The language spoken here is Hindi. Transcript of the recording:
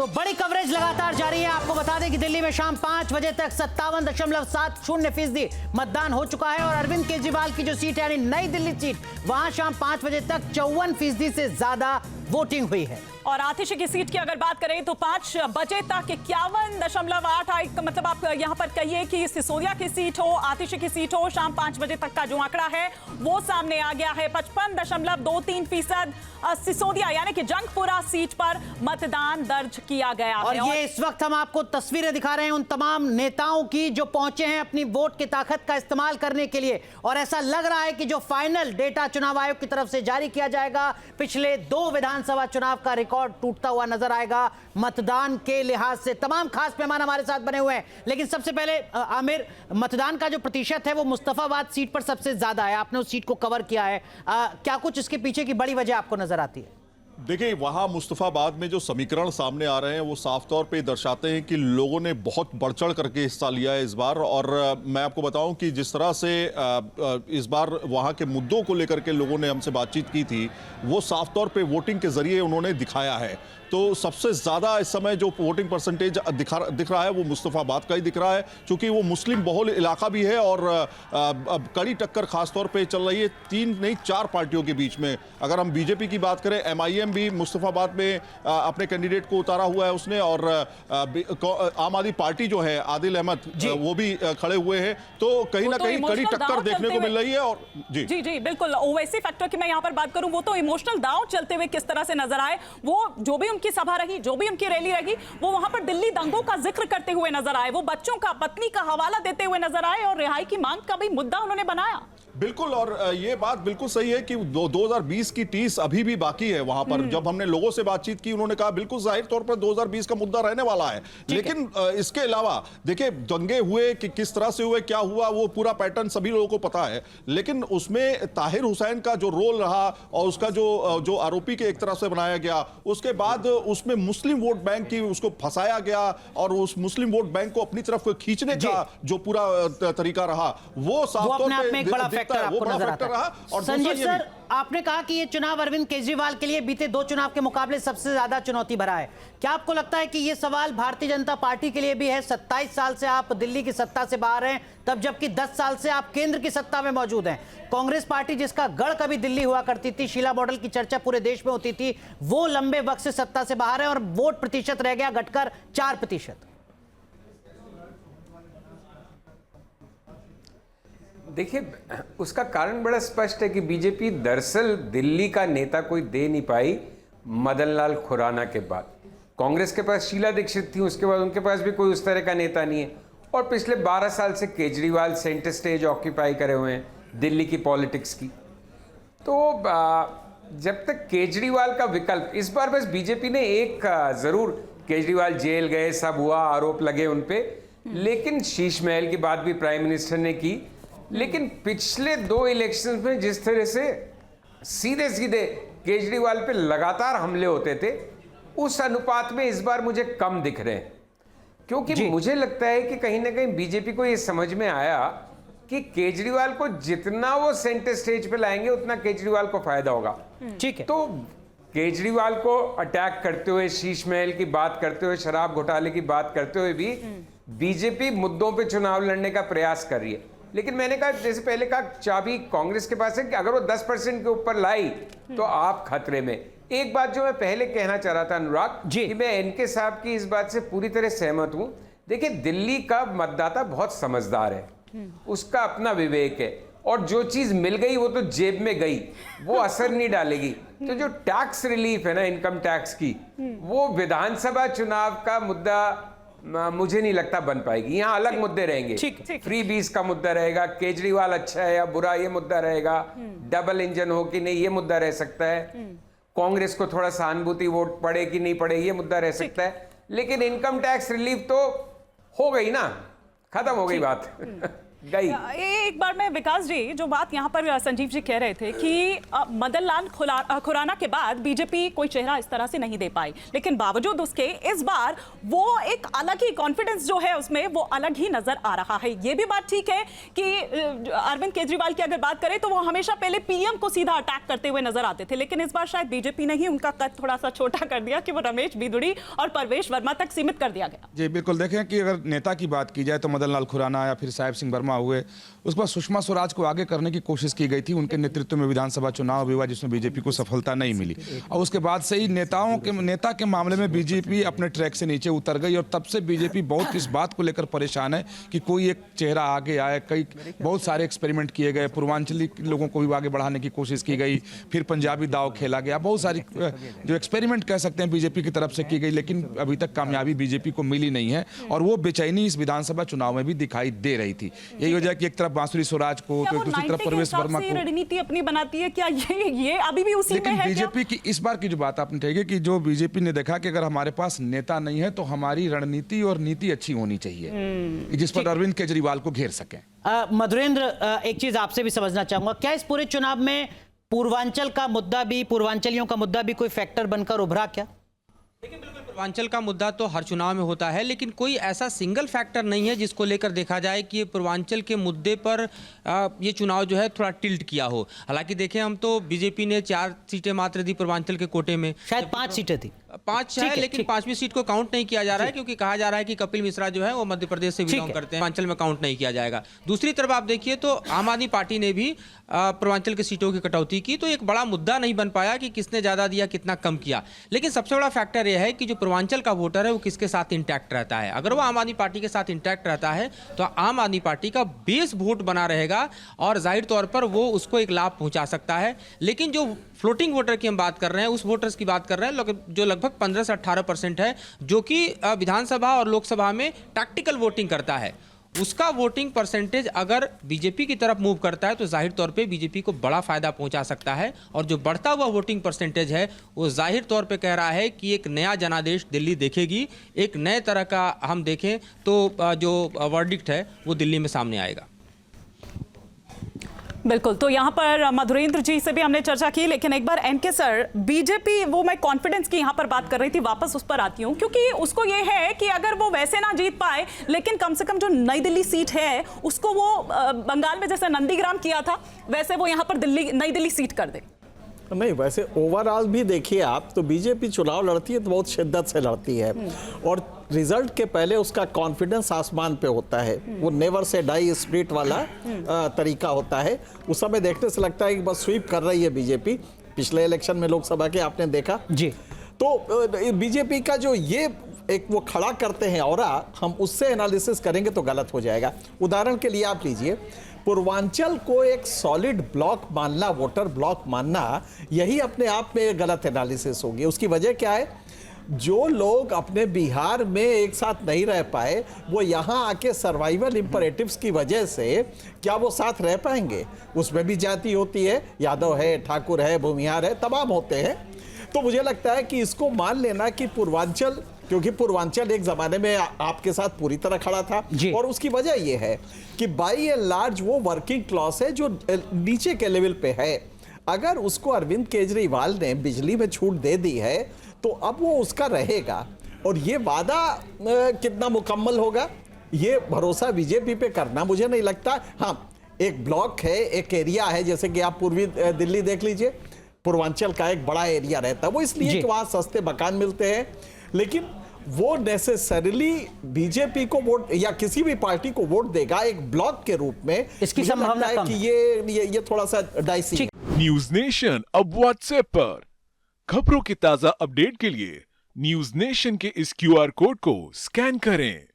तो बड़ी कवरेज लगातार जारी है। आपको बता दें कि दिल्ली में शाम 5 बजे तक 57.70% मतदान हो चुका है और अरविंद केजरीवाल की जो सीट है यानी नई दिल्ली सीट, वहां शाम 5 बजे तक 54% से ज्यादा वोटिंग हुई है। और आतिशी की सीट की अगर बात करें तो 5 बजे तक 51.8, मतलब आप यहां पर कहिए कि सिसोदिया की सीट हो, आतिशी की सीट हो, शाम 5 बजे तक का जो आंकड़ा है वो सामने आ गया है। 55.23% सिसोदिया यानी कि जंगपुरा सीट पर मतदान दर्ज किया गया और है। ये इस वक्त हम आपको तस्वीरें दिखा रहे हैं उन तमाम नेताओं की जो पहुंचे हैं अपनी वोट की ताकत का इस्तेमाल करने के लिए। और ऐसा लग रहा है कि जो फाइनल डेटा चुनाव आयोग की तरफ से जारी किया जाएगा, पिछले 2 विधानसभा चुनाव का रिकॉर्ड टूटता हुआ नजर आएगा मतदान के लिहाज से। तमाम खास मेहमान हमारे साथ बने हुए हैं, लेकिन सबसे पहले आमिर, मतदान का जो प्रतिशत है वो मुस्तफाबाद सीट पर सबसे ज्यादा है। आपने उस सीट को कवर किया है, क्या कुछ इसके पीछे की बड़ी वजह आपको नजर आती है? देखिए, वहां मुस्तफाबाद में जो समीकरण सामने आ रहे हैं वो साफ तौर पे दर्शाते हैं कि लोगों ने बहुत बढ़ चढ़ करके हिस्सा लिया है इस बार। और मैं आपको बताऊं कि जिस तरह से इस बार वहां के मुद्दों को लेकर के लोगों ने हमसे बातचीत की थी, वो साफ तौर पे वोटिंग के जरिए उन्होंने दिखाया है। तो सबसे ज़्यादा इस समय जो वोटिंग परसेंटेज दिख रहा है वो मुस्तफाबाद का ही दिख रहा है, क्योंकि वो मुस्लिम बहुल इलाका भी है और कड़ी टक्कर खासतौर पे चल रही है 3 नहीं 4 पार्टियों के बीच में। अगर हम बीजेपी की बात करें, MIM भी मुस्तफाबाद में अपने कैंडिडेट को उतारा हुआ है उसने, और आम आदमी पार्टी जो है आदिल अहमद वो भी खड़े हुए हैं। तो कहीं ना कहीं कड़ी टक्कर देखने को मिल रही है। और जी बिल्कुल, ओवैसी फैक्टर की मैं यहाँ पर बात करूं, वो तो इमोशनल दांव चलते हुए किस तरह से नजर आए। वो जो भी उनकी सभा रही, जो भी उनकी रैली रही, वो वहां पर दिल्ली दंगों का जिक्र करते हुए नजर आए, वो बच्चों का, पत्नी का हवाला देते हुए नजर आए और रिहाई की मांग का भी मुद्दा उन्होंने बनाया। बिल्कुल, और ये बात बिल्कुल सही है कि 2020 की टीस अभी भी बाकी है वहां पर। जब हमने लोगों से बातचीत की, उन्होंने कहा बिल्कुल जाहिर तौर पर 2020 का मुद्दा रहने वाला है, लेकिन इसके अलावा देखिए दंगे हुए कि किस तरह से हुए, क्या हुआ, वो पूरा पैटर्न सभी लोगों को पता है। लेकिन उसमें ताहिर हुसैन का जो रोल रहा और उसका जो आरोपी के एक तरह से बनाया गया, उसके बाद उसमें मुस्लिम वोट बैंक की उसको फंसाया गया और उस मुस्लिम वोट बैंक को अपनी तरफ खींचने का जो पूरा तरीका रहा, वो साफ तौर पर आपको नजर आता है। और संजीव सर, आपने कहा कि ये चुनाव अरविंद केजरीवाल के लिए बीते 2 चुनाव के मुकाबले सबसे ज्यादा चुनौती भरा है। क्या आपको लगता है कि ये सवाल भारतीय जनता पार्टी के लिए भी है? 27 साल से आप दिल्ली की सत्ता से बाहर हैं, तब जबकि 10 साल से आप केंद्र की सत्ता में मौजूद हैं। कांग्रेस पार्टी जिसका गढ़ कभी दिल्ली हुआ करती थी, शीला मॉडल की चर्चा पूरे देश में होती थी, वो लंबे वक्त से सत्ता से बाहर है और वोट प्रतिशत रह गया घटकर 4%। देखिए, उसका कारण बड़ा स्पष्ट है कि बीजेपी दरअसल दिल्ली का नेता कोई दे नहीं पाई मदन लाल खुराना के बाद। कांग्रेस के पास शीला दीक्षित थी, उसके बाद उनके पास भी कोई उस तरह का नेता नहीं है। और पिछले 12 साल से केजरीवाल सेंटर स्टेज ऑक्यूपाई करे हुए हैं दिल्ली की पॉलिटिक्स की। तो जब तक केजरीवाल का विकल्प, इस बार बस बीजेपी ने एक जरूर, केजरीवाल जेल गए, सब हुआ, आरोप लगे उन पे, लेकिन शीश महल की बात भी प्राइम मिनिस्टर ने की। लेकिन पिछले 2 इलेक्शंस में जिस तरह से सीधे सीधे केजरीवाल पे लगातार हमले होते थे, उस अनुपात में इस बार मुझे कम दिख रहे हैं। क्योंकि मुझे लगता है कि कहीं ना कहीं बीजेपी को ये समझ में आया कि केजरीवाल को जितना वो सेंटर स्टेज पे लाएंगे उतना केजरीवाल को फायदा होगा। ठीक है, तो केजरीवाल को अटैक करते हुए, शीश महल की बात करते हुए, शराब घोटाले की बात करते हुए भी बीजेपी मुद्दों पे चुनाव लड़ने का प्रयास कर रही है। लेकिन मैंने कहा, जैसे पहले कहा, चाबी कांग्रेस के पास है कि अगर वो 10% के ऊपर लाई तो आप खतरे में। एक बात जो मैं पहले कहना चाह रहा था अनुराग, कि मैं एनके साहब की इस बात से पूरी तरह सहमत हूं। देखिए, दिल्ली का मतदाता बहुत समझदार है, उसका अपना विवेक है, और जो चीज मिल गई वो तो जेब में गई, वो असर नहीं डालेगी। तो जो टैक्स रिलीफ है ना, इनकम टैक्स की, वो विधानसभा चुनाव का मुद्दा मुझे नहीं लगता बन पाएगी। यहाँ अलग मुद्दे रहेंगे, फ्री बीस का मुद्दा रहेगा, केजरीवाल अच्छा है या बुरा ये मुद्दा रहेगा, डबल इंजन हो कि नहीं ये मुद्दा रह सकता है, कांग्रेस को थोड़ा सहानुभूति वोट पड़े कि नहीं पड़े ये मुद्दा रह सकता है। लेकिन इनकम टैक्स रिलीफ तो हो गई ना, खत्म हो गई बात। गई। एक बार में विकास जी, जो बात यहाँ पर संजीव जी कह रहे थे कि मदन लाल खुराना के बाद बीजेपी कोई चेहरा इस तरह से नहीं दे पाई, लेकिन बावजूद उसके इस बार वो एक अलग ही कॉन्फिडेंस जो है उसमें वो अलग ही नजर आ रहा है। ये भी बात ठीक है कि अरविंद केजरीवाल की अगर बात करें तो वो हमेशा पहले पीएम को सीधा अटैक करते हुए नजर आते थे, लेकिन इस बार शायद बीजेपी ने ही उनका कद थोड़ा सा छोटा कर दिया कि वो रमेश बिधूड़ी और परवेश वर्मा तक सीमित कर दिया गया। जी बिल्कुल, देखें कि अगर नेता की बात की जाए तो मदन लाल खुराना या फिर साहिब सिंह वर्मा हुए, उसके बाद सुषमा स्वराज को आगे करने की कोशिश की गई थी, उनके नेतृत्व में विधानसभा चुनाव भी हुआ जिसमें बीजेपी को सफलता नहीं मिली, और उसके बाद से ही नेता के मामले में बीजेपी अपने ट्रैक से नीचे उतर गई, और तब से बीजेपी बहुत इस बात को लेकर परेशान है कि कोई एक चेहरा आगे आए। बहुत सारे एक्सपेरिमेंट किए गए, पूर्वांचली लोगों को भी आगे बढ़ाने की कोशिश की गई, फिर पंजाबी दाव खेला गया, बहुत सारी जो एक्सपेरिमेंट कह सकते हैं बीजेपी की तरफ से की गई, लेकिन अभी तक कामयाबी बीजेपी को मिली नहीं है, और वो बेचैनी इस विधानसभा चुनाव में भी दिखाई दे रही थी। यही वजह कि एक तरफ बांसुरी स्वराज को तो दूसरी तरफ परवेश वर्मा को रणनीति अपनी बनाती है क्या, ये अभी भी उसी में है? बीजेपी की इस बार की जो बात आपने कही कि जो बीजेपी ने देखा कि अगर हमारे पास नेता नहीं है तो हमारी रणनीति और नीति अच्छी होनी चाहिए जिस पर अरविंद केजरीवाल को घेर सकें। मधुरेंद्र, एक चीज आपसे भी समझना चाहूंगा, क्या इस पूरे चुनाव में पूर्वांचल का मुद्दा भी, पूर्वांचलियों का मुद्दा भी कोई फैक्टर बनकर उभरा क्या? देखिए, बिल्कुल पूर्वांचल का मुद्दा तो हर चुनाव में होता है, लेकिन कोई ऐसा सिंगल फैक्टर नहीं है जिसको लेकर देखा जाए कि ये पूर्वांचल के मुद्दे पर ये चुनाव जो है थोड़ा टिल्ट किया हो। हालांकि देखें, हम तो बीजेपी ने 4 सीटें मात्र दी पूर्वांचल के कोटे में, शायद 5 सीटें थी, 5 है, लेकिन 5वीं सीट को काउंट नहीं किया जा रहा है क्योंकि कहा जा रहा है कि कपिल मिश्रा जो है वो मध्य प्रदेश से बिलोंग करते हैं, पूर्वांचल में काउंट नहीं किया जाएगा। दूसरी तरफ आप देखिए तो आम आदमी पार्टी ने भी पूर्वांचल की सीटों की कटौती की, तो एक बड़ा मुद्दा नहीं बन पाया कि किसने ज्यादा दिया कितना कम किया। लेकिन सबसे बड़ा फैक्टर यह है कि जो पूर्वांचल का वोटर है वो किसके साथ इंटैक्ट रहता है। अगर वो आम आदमी पार्टी के साथ इंटैक्ट रहता है तो आम आदमी पार्टी का बेस वोट बना रहेगा और जाहिर तौर पर वो उसको एक लाभ पहुंचा सकता है। लेकिन जो फ्लोटिंग वोटर की हम बात कर रहे हैं, उस वोटर्स की बात कर रहे हैं जो लगभग 15 से 18% है, जो कि विधानसभा और लोकसभा में टैक्टिकल वोटिंग करता है, उसका वोटिंग परसेंटेज अगर बीजेपी की तरफ मूव करता है तो जाहिर तौर पे बीजेपी को बड़ा फायदा पहुंचा सकता है। और जो बढ़ता हुआ वोटिंग परसेंटेज है वो जाहिर तौर पे कह रहा है कि एक नया जनादेश दिल्ली देखेगी, एक नए तरह का हम देखें तो जो वर्डिक्ट है वो दिल्ली में सामने आएगा। बिल्कुल, तो यहाँ पर मधुरेंद्र जी से भी हमने चर्चा की, लेकिन एक बार एनके सर, बीजेपी, वो मैं कॉन्फिडेंस की यहाँ पर बात कर रही थी, वापस उस पर आती हूँ, क्योंकि उसको ये है कि अगर वो वैसे ना जीत पाए, लेकिन कम से कम जो नई दिल्ली सीट है उसको वो बंगाल में जैसे नंदीग्राम किया था वैसे वो यहाँ पर नई दिल्ली सीट कर दे। नहीं, वैसे ओवरऑल भी देखिए आप तो बीजेपी चुनाव लड़ती है तो बहुत शिद्दत से लड़ती है, और रिजल्ट के पहले उसका कॉन्फिडेंस आसमान पे होता है, वो नेवर से डाई स्प्रिट वाला तरीका होता है। उस समय देखने से लगता है कि बस स्वीप कर रही है बीजेपी। पिछले इलेक्शन में लोकसभा के आपने देखा जी, तो बीजेपी का जो ये एक वो खड़ा करते हैं और हम उससे एनालिसिस करेंगे तो गलत हो जाएगा। उदाहरण के लिए आप लीजिए, पूर्वांचल को एक सॉलिड ब्लॉक मानना, वोटर ब्लॉक मानना, यही अपने आप में एक गलत एनालिसिस होगी। उसकी वजह क्या है? जो लोग अपने बिहार में एक साथ नहीं रह पाए वो यहाँ आके सर्वाइवल इंपरेटिव्स की वजह से क्या वो साथ रह पाएंगे? उसमें भी जाति होती है, यादव है, ठाकुर है, भूमिहार है, तमाम होते हैं। तो मुझे लगता है कि इसको मान लेना कि पूर्वांचल, क्योंकि पूर्वांचल एक जमाने में आपके साथ पूरी तरह खड़ा था, और उसकी वजह यह है कि बाई एंड लार्ज वो वर्किंग क्लास है जो नीचे के लेवल पे है। अगर उसको अरविंद केजरीवाल ने बिजली में छूट दे दी है तो अब वो उसका रहेगा, और ये वादा कितना मुकम्मल होगा ये भरोसा बीजेपी पे करना मुझे नहीं लगता। हाँ, एक ब्लॉक है, एक एरिया है, जैसे कि आप पूर्वी दिल्ली देख लीजिए, पूर्वांचल का एक बड़ा एरिया रहता है, वो इसलिए कि वहां सस्ते मकान मिलते हैं, लेकिन वो नेसेसरीली बीजेपी को वोट या किसी भी पार्टी को वोट देगा एक ब्लॉक के रूप में, इसकी संभावना है कि ये थोड़ा सा डाइसी है। न्यूज नेशन अब व्हाट्सएप पर खबरों की ताजा अपडेट के लिए न्यूज नेशन के इस QR कोड को स्कैन करें।